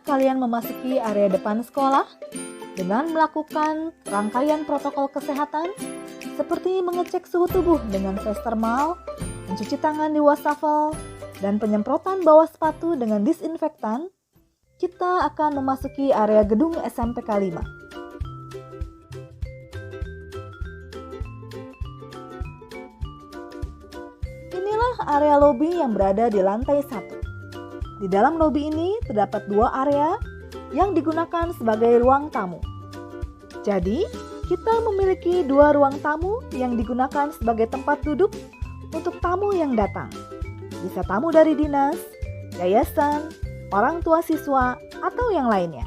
kalian memasuki area depan sekolah dengan melakukan rangkaian protokol kesehatan seperti mengecek suhu tubuh dengan tes termal, mencuci tangan di wastafel, dan penyemprotan bawah sepatu dengan disinfektan, kita akan memasuki area gedung SMPK 5. Inilah area lobi yang berada di lantai 1. Di dalam lobi ini terdapat 2 area yang digunakan sebagai ruang tamu. Jadi, kita memiliki 2 ruang tamu yang digunakan sebagai tempat duduk untuk tamu yang datang. Bisa tamu dari dinas, yayasan, orang tua siswa, atau yang lainnya.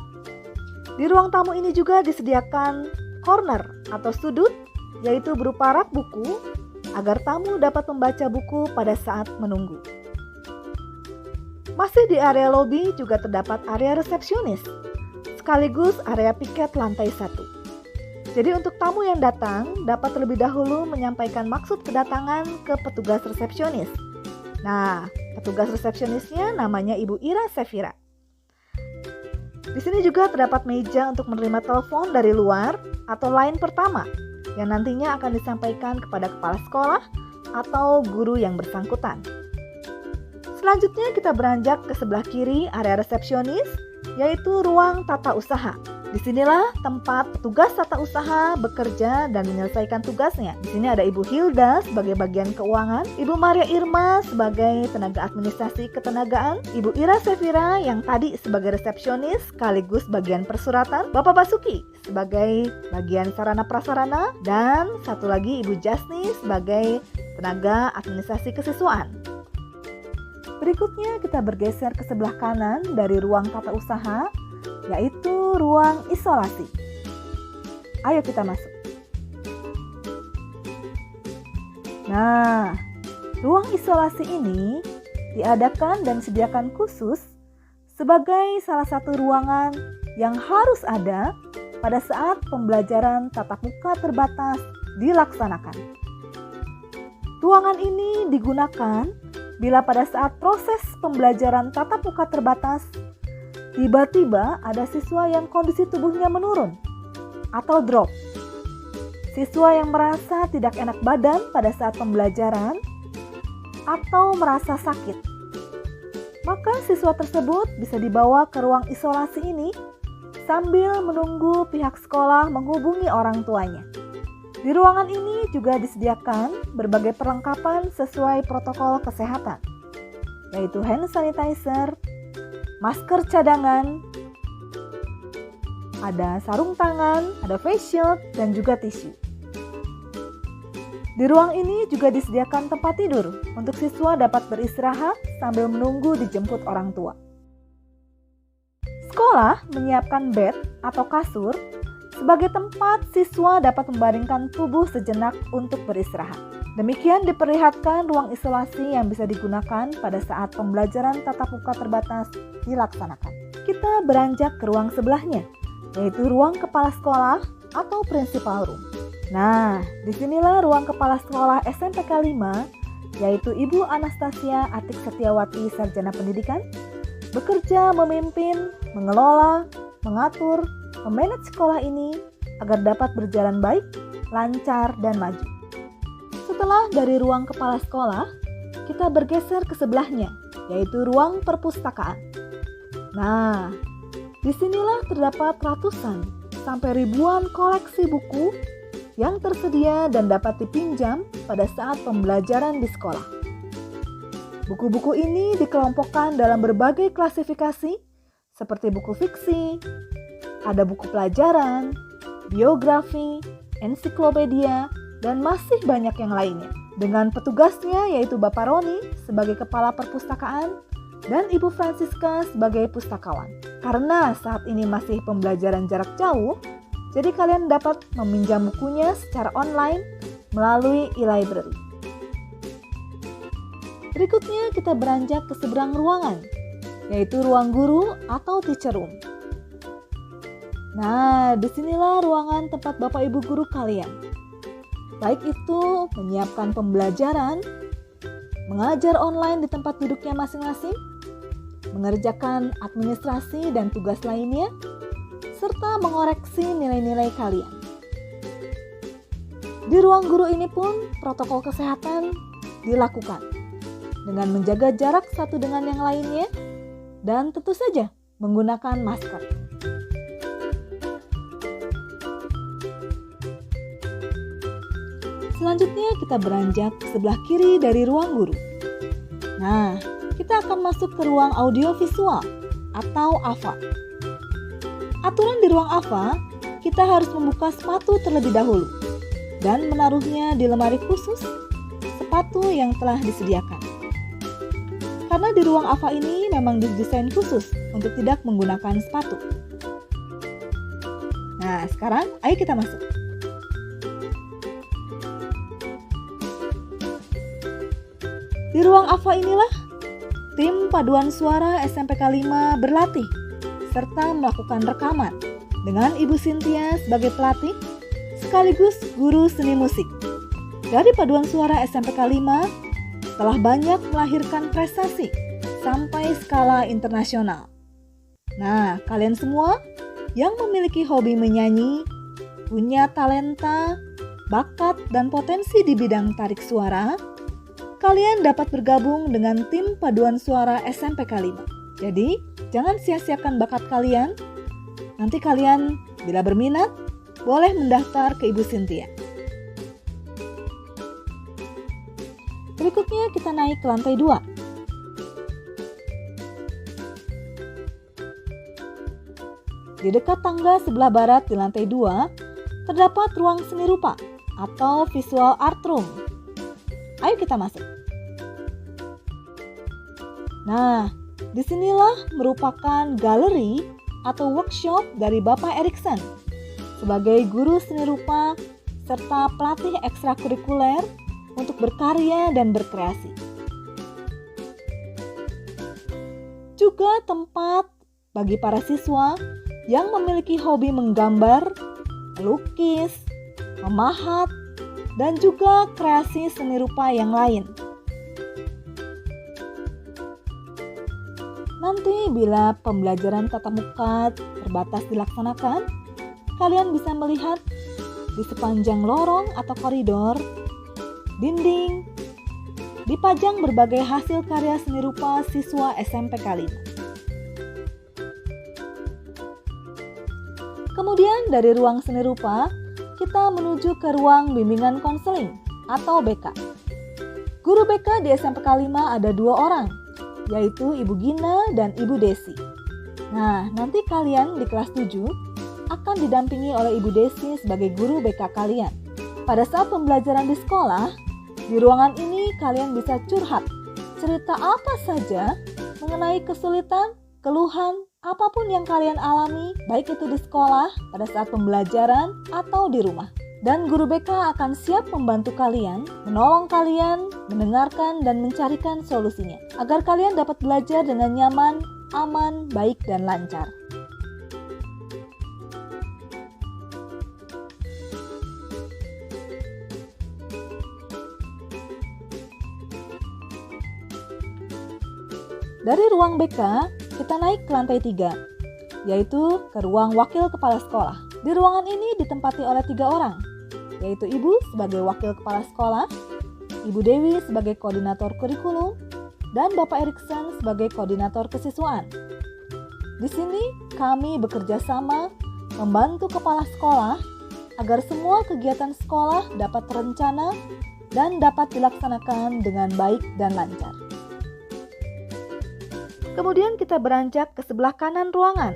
Di ruang tamu ini juga disediakan corner atau sudut, yaitu berupa rak buku, agar tamu dapat membaca buku pada saat menunggu. Masih di area lobi juga terdapat area resepsionis, sekaligus area piket lantai 1. Jadi untuk tamu yang datang dapat terlebih dahulu menyampaikan maksud kedatangan ke petugas resepsionis. Nah, petugas resepsionisnya namanya Ibu Ira Sefira. Di sini juga terdapat meja untuk menerima telepon dari luar atau line pertama yang nantinya akan disampaikan kepada kepala sekolah atau guru yang bersangkutan. Selanjutnya kita beranjak ke sebelah kiri area resepsionis, yaitu ruang tata usaha. Disinilah tempat petugas tata usaha bekerja dan menyelesaikan tugasnya. Di sini ada Ibu Hilda sebagai bagian keuangan, Ibu Maria Irma sebagai tenaga administrasi ketenagaan, Ibu Ira Sefira yang tadi sebagai resepsionis sekaligus bagian persuratan, Bapak Basuki sebagai bagian sarana prasarana, dan satu lagi Ibu Jasni sebagai tenaga administrasi kesiswaan. Berikutnya kita bergeser ke sebelah kanan dari ruang tata usaha, yaitu ruang isolasi. Ayo kita masuk. Nah, ruang isolasi ini diadakan dan disediakan khusus sebagai salah satu ruangan yang harus ada pada saat pembelajaran tatap muka terbatas dilaksanakan. Ruangan ini digunakan bila pada saat proses pembelajaran tatap muka terbatas, tiba-tiba ada siswa yang kondisi tubuhnya menurun atau drop. Siswa yang merasa tidak enak badan pada saat pembelajaran atau merasa sakit. Maka siswa tersebut bisa dibawa ke ruang isolasi ini sambil menunggu pihak sekolah menghubungi orang tuanya. Di ruangan ini juga disediakan berbagai perlengkapan sesuai protokol kesehatan, yaitu hand sanitizer, masker cadangan, ada sarung tangan, ada face shield, dan juga tisu. Di ruang ini juga disediakan tempat tidur untuk siswa dapat beristirahat sambil menunggu dijemput orang tua. Sekolah menyiapkan bed atau kasur sebagai tempat siswa dapat membaringkan tubuh sejenak untuk beristirahat. Demikian diperlihatkan ruang isolasi yang bisa digunakan pada saat pembelajaran tatap muka terbatas dilaksanakan. Kita beranjak ke ruang sebelahnya, yaitu ruang kepala sekolah atau principal room. Nah, disinilah ruang kepala sekolah SMPK 5, yaitu Ibu Anastasia Atik Setiawati Sarjana Pendidikan, bekerja memimpin, mengelola, mengatur, memanage sekolah ini agar dapat berjalan baik, lancar, dan maju. Setelah dari ruang kepala sekolah, kita bergeser ke sebelahnya, yaitu ruang perpustakaan. Nah, disinilah terdapat ratusan sampai ribuan koleksi buku yang tersedia dan dapat dipinjam pada saat pembelajaran di sekolah. Buku-buku ini dikelompokkan dalam berbagai klasifikasi seperti buku fiksi, ada buku pelajaran, biografi, ensiklopedia, dan masih banyak yang lainnya. Dengan petugasnya yaitu Bapak Roni sebagai kepala perpustakaan dan Ibu Francisca sebagai pustakawan. Karena saat ini masih pembelajaran jarak jauh, jadi kalian dapat meminjam bukunya secara online melalui e-library. Berikutnya kita beranjak ke seberang ruangan, yaitu ruang guru atau teacher room. Nah, disinilah ruangan tempat Bapak Ibu guru kalian. Baik itu menyiapkan pembelajaran, mengajar online di tempat duduknya masing-masing, mengerjakan administrasi dan tugas lainnya, serta mengoreksi nilai-nilai kalian. Di ruang guru ini pun protokol kesehatan dilakukan dengan menjaga jarak satu dengan yang lainnya dan tentu saja menggunakan masker. Selanjutnya kita beranjak ke sebelah kiri dari ruang guru. Nah, kita akan masuk ke ruang audiovisual atau AVA. Aturan di ruang AVA, kita harus membuka sepatu terlebih dahulu dan menaruhnya di lemari khusus sepatu yang telah disediakan. Karena di ruang AVA ini memang didesain khusus untuk tidak menggunakan sepatu. Nah, sekarang ayo kita masuk. Di ruang AVA inilah tim paduan suara SMPK 5 berlatih serta melakukan rekaman dengan Ibu Cynthia sebagai pelatih sekaligus guru seni musik. Dari paduan suara SMPK 5 telah banyak melahirkan prestasi sampai skala internasional. Nah, kalian semua yang memiliki hobi menyanyi, punya talenta, bakat, dan potensi di bidang tarik suara, kalian dapat bergabung dengan tim paduan suara SMPK 5. Jadi, jangan sia-siakan bakat kalian. Nanti kalian bila berminat, boleh mendaftar ke Ibu Cynthia. Berikutnya kita naik ke lantai 2. Di dekat tangga sebelah barat di lantai 2, terdapat ruang seni rupa atau visual art room. Ayo kita masuk. Nah, disinilah merupakan galeri atau workshop dari Bapak Erikson sebagai guru seni rupa serta pelatih ekstrakurikuler untuk berkarya dan berkreasi. Juga tempat bagi para siswa yang memiliki hobi menggambar, melukis, memahat, dan juga kreasi seni rupa yang lain. Nanti bila pembelajaran tatap muka terbatas dilaksanakan, kalian bisa melihat di sepanjang lorong atau koridor, dinding, dipajang berbagai hasil karya seni rupa siswa SMPK 5. Kemudian dari ruang seni rupa, kita menuju ke ruang bimbingan konseling atau BK. Guru BK di SMPK 5 ada 2 orang, yaitu Ibu Gina dan Ibu Desi. Nah, nanti kalian di kelas 7 akan didampingi oleh Ibu Desi sebagai guru BK kalian. Pada saat pembelajaran di sekolah, di ruangan ini kalian bisa curhat, cerita apa saja mengenai kesulitan, keluhan, apapun yang kalian alami, baik itu di sekolah, pada saat pembelajaran, atau di rumah. Dan guru BK akan siap membantu kalian, menolong kalian, mendengarkan dan mencarikan solusinya, agar kalian dapat belajar dengan nyaman, aman, baik, dan lancar. Dari ruang BK, kita naik ke lantai 3, yaitu ke ruang wakil kepala sekolah. Di ruangan ini ditempati oleh 3 orang, yaitu Ibu sebagai wakil kepala sekolah, Ibu Dewi sebagai koordinator kurikulum, dan Bapak Erikson sebagai koordinator kesiswaan. Di sini kami bekerja sama membantu kepala sekolah agar semua kegiatan sekolah dapat terencana dan dapat dilaksanakan dengan baik dan lancar. Kemudian kita beranjak ke sebelah kanan ruangan,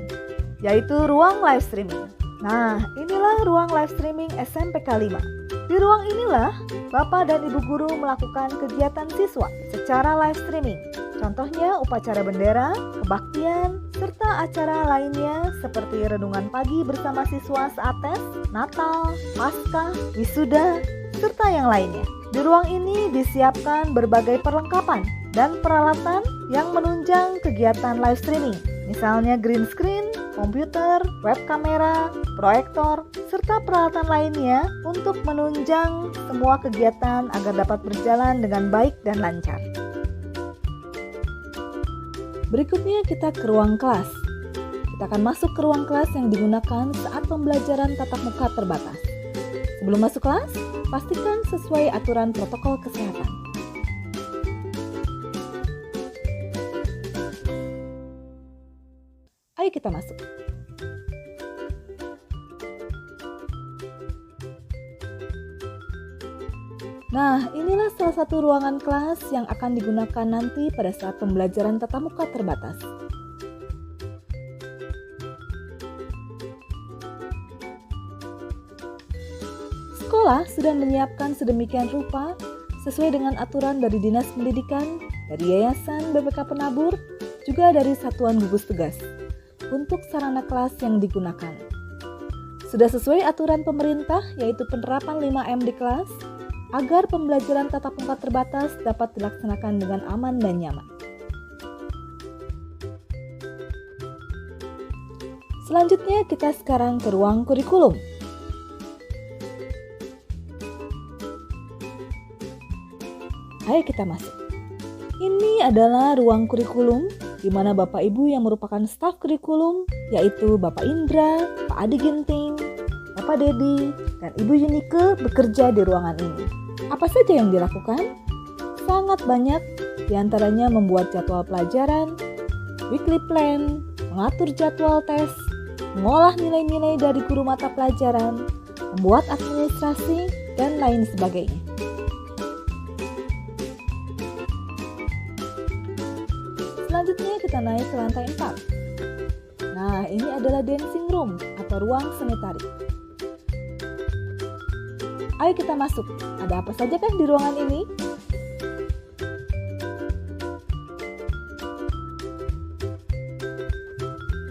yaitu ruang live streaming. Nah, inilah ruang live streaming SMPK 5. Di ruang inilah Bapak dan Ibu Guru melakukan kegiatan siswa secara live streaming. Contohnya upacara bendera, kebaktian, serta acara lainnya seperti renungan pagi bersama siswa saat tes, Natal, Paskah, wisuda, serta yang lainnya. Di ruang ini disiapkan berbagai perlengkapan dan peralatan yang menunjang kegiatan live streaming. Misalnya green screen, komputer, web kamera, proyektor, serta peralatan lainnya untuk menunjang semua kegiatan agar dapat berjalan dengan baik dan lancar. Berikutnya kita ke ruang kelas. Kita akan masuk ke ruang kelas yang digunakan saat pembelajaran tatap muka terbatas. Sebelum masuk kelas, pastikan sesuai aturan protokol kesehatan. Ayo kita masuk. Nah, inilah salah satu ruangan kelas yang akan digunakan nanti pada saat pembelajaran tatap muka terbatas. Sekolah sudah menyiapkan sedemikian rupa sesuai dengan aturan dari Dinas Pendidikan, dari Yayasan BPK Penabur, juga dari Satuan Gugus Tugas untuk sarana kelas yang digunakan. Sudah sesuai aturan pemerintah, yaitu penerapan 5M di kelas, agar pembelajaran tatap muka terbatas dapat dilaksanakan dengan aman dan nyaman. Selanjutnya kita sekarang ke ruang kurikulum. Ayo kita masuk. Ini adalah ruang kurikulum di mana Bapak Ibu yang merupakan staf kurikulum, yaitu Bapak Indra, Pak Adi Ginting, Bapak Dedi, dan Ibu Yunike bekerja di ruangan ini. Apa saja yang dilakukan? Sangat banyak, diantaranya membuat jadwal pelajaran, weekly plan, mengatur jadwal tes, mengolah nilai-nilai dari guru mata pelajaran, membuat administrasi, dan lain sebagainya. Selanjutnya kita naik ke lantai 4. Nah, ini adalah dancing room atau ruang seni tari. Ayo kita masuk. Ada apa saja kan di ruangan ini?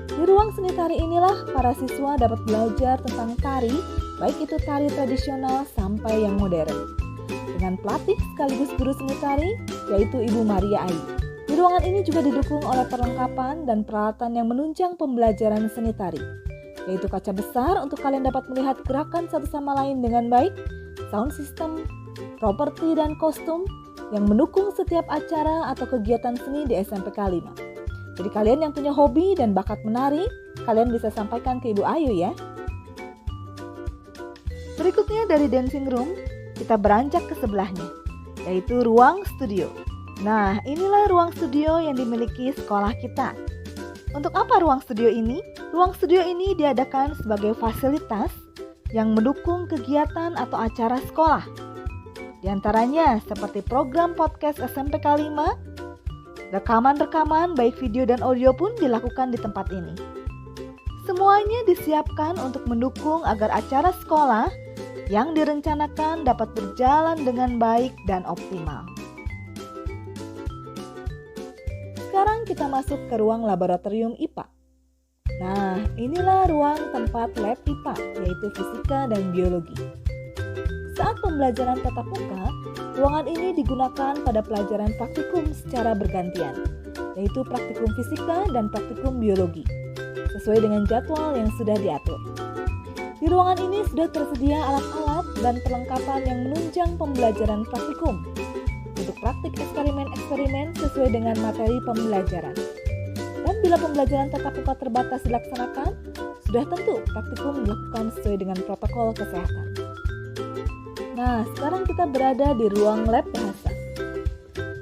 Di ruang seni tari inilah para siswa dapat belajar tentang tari, baik itu tari tradisional sampai yang modern. Dengan pelatih sekaligus guru seni tari, yaitu Ibu Maria Ayu. Di ruangan ini juga didukung oleh perlengkapan dan peralatan yang menunjang pembelajaran seni tari, yaitu kaca besar untuk kalian dapat melihat gerakan satu sama lain dengan baik, sound system, properti dan kostum yang mendukung setiap acara atau kegiatan seni di SMPK 5. Jadi kalian yang punya hobi dan bakat menari, kalian bisa sampaikan ke Ibu Ayu ya. Berikutnya dari dancing room, kita beranjak ke sebelahnya, yaitu ruang studio. Nah, inilah ruang studio yang dimiliki sekolah kita. Untuk apa ruang studio ini? Ruang studio ini diadakan sebagai fasilitas yang mendukung kegiatan atau acara sekolah. Di antaranya seperti program podcast SMPK 5, rekaman-rekaman baik video dan audio pun dilakukan di tempat ini. Semuanya disiapkan untuk mendukung agar acara sekolah yang direncanakan dapat berjalan dengan baik dan optimal. Sekarang kita masuk ke ruang laboratorium IPA. Nah, inilah ruang tempat lab IPA, yaitu fisika dan biologi. Saat pembelajaran tatap muka, ruangan ini digunakan pada pelajaran praktikum secara bergantian, yaitu praktikum fisika dan praktikum biologi, sesuai dengan jadwal yang sudah diatur. Di ruangan ini sudah tersedia alat-alat dan perlengkapan yang menunjang pembelajaran praktikum, untuk praktik eksperimen-eksperimen sesuai dengan materi pembelajaran. Dan bila pembelajaran tatap muka terbatas dilaksanakan, sudah tentu praktikum dilakukan sesuai dengan protokol kesehatan. Nah, sekarang kita berada di ruang lab bahasa.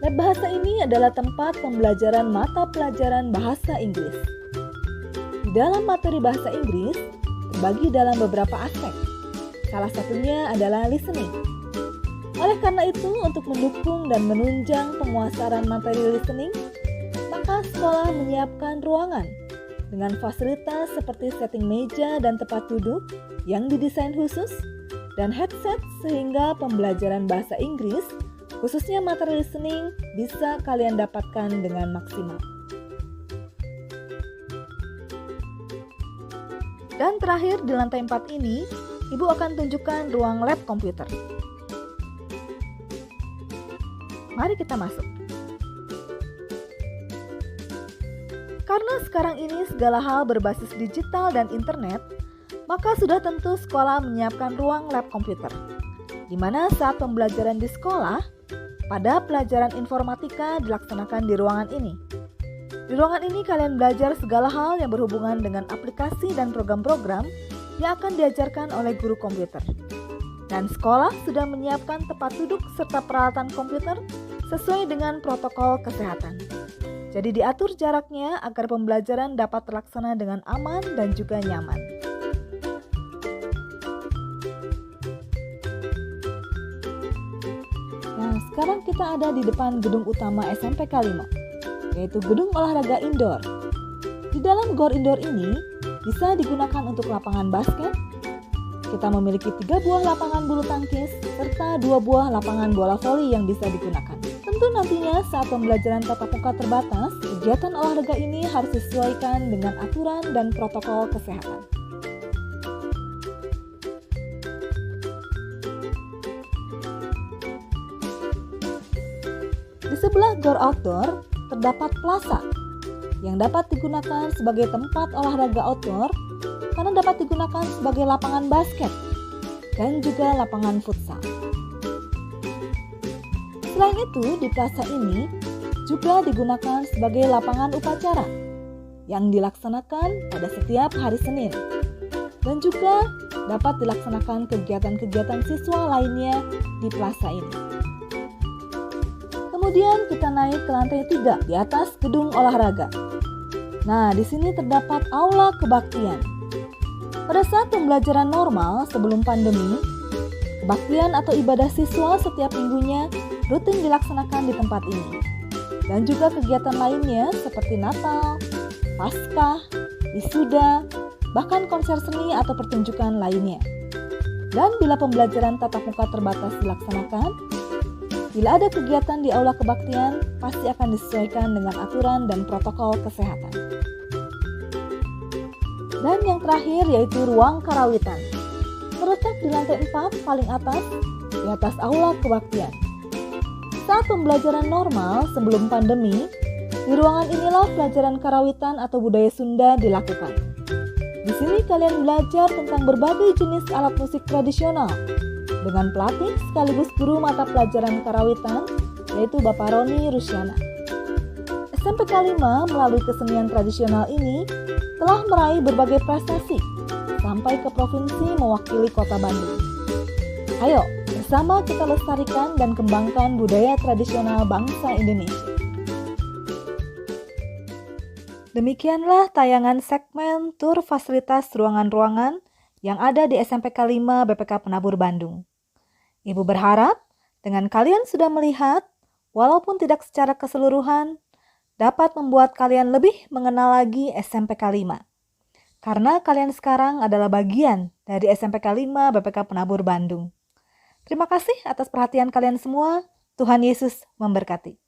Lab bahasa ini adalah tempat pembelajaran mata pelajaran bahasa Inggris. Di dalam materi bahasa Inggris, terbagi dalam beberapa aspek. Salah satunya adalah listening. Oleh karena itu, untuk mendukung dan menunjang penguasaan materi listening, maka sekolah menyiapkan ruangan dengan fasilitas seperti setting meja dan tempat duduk yang didesain khusus dan headset sehingga pembelajaran bahasa Inggris, khususnya materi listening, bisa kalian dapatkan dengan maksimal. Dan terakhir di lantai 4 ini, Ibu akan tunjukkan ruang lab komputer. Mari kita masuk. Karena sekarang ini segala hal berbasis digital dan internet, maka sudah tentu sekolah menyiapkan ruang lab komputer, di mana saat pembelajaran di sekolah, pada pelajaran informatika dilaksanakan di ruangan ini. Di ruangan ini kalian belajar segala hal yang berhubungan dengan aplikasi dan program-program yang akan diajarkan oleh guru komputer. Dan sekolah sudah menyiapkan tempat duduk serta peralatan komputer sesuai dengan protokol kesehatan. Jadi diatur jaraknya agar pembelajaran dapat terlaksana dengan aman dan juga nyaman. Nah, sekarang kita ada di depan gedung utama SMPK 5, yaitu gedung olahraga indoor. Di dalam GOR indoor ini bisa digunakan untuk lapangan basket. Kita memiliki 3 buah lapangan bulu tangkis serta 2 buah lapangan bola voli yang bisa digunakan. Tentu nantinya saat pembelajaran tatap muka terbatas, kegiatan olahraga ini harus disesuaikan dengan aturan dan protokol kesehatan. Di sebelah GOR outdoor terdapat plaza yang dapat digunakan sebagai tempat olahraga outdoor karena dapat digunakan sebagai lapangan basket dan juga lapangan futsal. Selain itu, di plaza ini juga digunakan sebagai lapangan upacara yang dilaksanakan pada setiap hari Senin dan juga dapat dilaksanakan kegiatan-kegiatan siswa lainnya di plaza ini. Kemudian kita naik ke lantai 3 di atas gedung olahraga. Nah, di sini terdapat aula kebaktian. Pada saat pembelajaran normal sebelum pandemi, kebaktian atau ibadah siswa setiap minggunya rutin dilaksanakan di tempat ini. Dan juga kegiatan lainnya seperti Natal, Paskah, wisuda, bahkan konser seni atau pertunjukan lainnya. Dan bila pembelajaran tatap muka terbatas dilaksanakan, bila ada kegiatan di aula kebaktian, pasti akan disesuaikan dengan aturan dan protokol kesehatan. Dan yang terakhir yaitu ruang karawitan. Terletak di lantai 4 paling atas, di atas aula kebaktian. Saat pembelajaran normal sebelum pandemi, di ruangan inilah pelajaran karawitan atau budaya Sunda dilakukan. Di sini kalian belajar tentang berbagai jenis alat musik tradisional dengan pelatih sekaligus guru mata pelajaran karawitan, yaitu Bapak Roni Rusyana. SMPK 5 melalui kesenian tradisional ini telah meraih berbagai prestasi sampai ke provinsi mewakili Kota Bandung. Ayo, bersama kita lestarikan dan kembangkan budaya tradisional bangsa Indonesia. Demikianlah tayangan segmen tur fasilitas ruangan-ruangan yang ada di SMPK 5 BPK Penabur Bandung. Ibu berharap dengan kalian sudah melihat, walaupun tidak secara keseluruhan, dapat membuat kalian lebih mengenal lagi SMPK 5. Karena kalian sekarang adalah bagian dari SMPK 5 BPK Penabur Bandung. Terima kasih atas perhatian kalian semua. Tuhan Yesus memberkati.